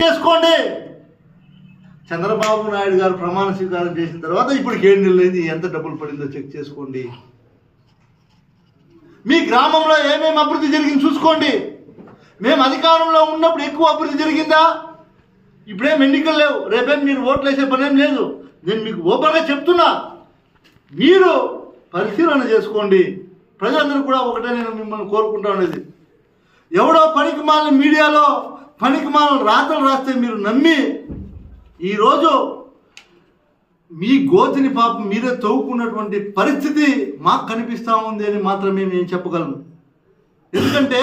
చేసుకోండి. చంద్రబాబు నాయుడు గారు ప్రమాణ స్వీకారం చేసిన తర్వాత ఇప్పుడు 7 నెలలైంది, ఎంత డబ్బులు పడిందో చెక్ చేసుకోండి. మీ గ్రామంలో ఏమేమి అభివృద్ధి జరిగింది చూసుకోండి. మేము అధికారంలో ఉన్నప్పుడు ఎక్కువ అభివృద్ధి జరిగిందా? ఇప్పుడేం ఎన్నికలు లేవు, రేపేం మీరు ఓట్లు వేసే పనేం లేదు. నేను మీకు ఓపెన్గా చెప్తున్నా, మీరు పరిశీలన చేసుకోండి. ప్రజలందరూ కూడా ఒకటే నేను మిమ్మల్ని కోరుకుంటా ఉండేది, ఎవడో పనికిమాలిన మీడియాలో పనికిమాలిన రాతలు రాస్తే మీరు నమ్మి ఈరోజు మీ గోతిని పాపం మీరే తవ్వుకున్నటువంటి పరిస్థితి మాకు కనిపిస్తూ ఉంది అని మాత్రమే నేను చెప్పగలను. ఎందుకంటే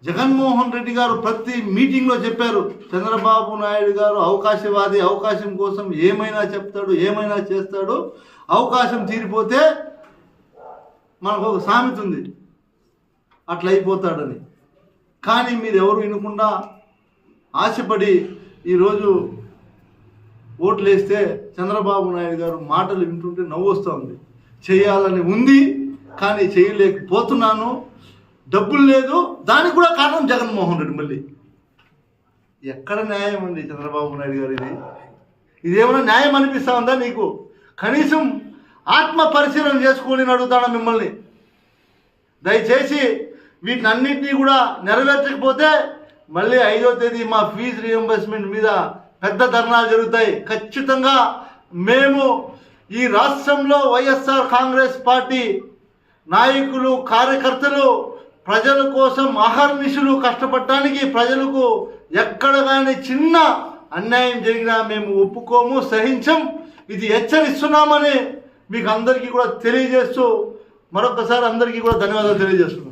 జగన్మోహన్ రెడ్డి గారు ప్రతి మీటింగ్లో చెప్పారు, చంద్రబాబు నాయుడు గారు అవకాశవాది, అవకాశం కోసం ఏమైనా చెప్తాడు, ఏమైనా చేస్తాడు, అవకాశం తీరిపోతే మనకు ఒక సామెత ఉంది, అట్లా అయిపోతాడని. కానీ మీరు ఎవరు వినకుండా ఆశపడి ఈరోజు ఓట్లు వేస్తే చంద్రబాబు నాయుడు గారు మాటలు వింటుంటే నవ్వు వస్తూ ఉంది. చేయాలని ఉంది కానీ చేయలేకపోతున్నాను, డబ్బులు లేదు, దానికి కూడా కారణం జగన్మోహన్ రెడ్డి. మళ్ళీ ఎక్కడ న్యాయం అండి చంద్రబాబు నాయుడు గారు? ఇదేమైనా న్యాయం అనిపిస్తూ ఉందా నీకు? కనీసం ఆత్మ పరిశీలన చేసుకొని అడుగుతాను మిమ్మల్ని. దయచేసి వీటిని అన్నింటినీ కూడా నెరవేర్చకపోతే మళ్ళీ 5వ తేదీ మా ఫీజు రియంబర్స్మెంట్ మీద పెద్ద ధర్నాలు జరుగుతాయి. ఖచ్చితంగా మేము ఈ రాష్ట్రంలో వైఎస్ఆర్ కాంగ్రెస్ పార్టీ నాయకులు, కార్యకర్తలు ప్రజల కోసం అహర్నిశలు కష్టపడటానికి, ప్రజలకు ఎక్కడ కానీ చిన్న అన్యాయం జరిగినా మేము ఒప్పుకోము, సహించం. ఇది హెచ్చరిస్తున్నామని మీకు అందరికీ కూడా తెలియజేస్తూ మరొకసారి అందరికీ కూడా ధన్యవాదాలు తెలియజేస్తున్నాం.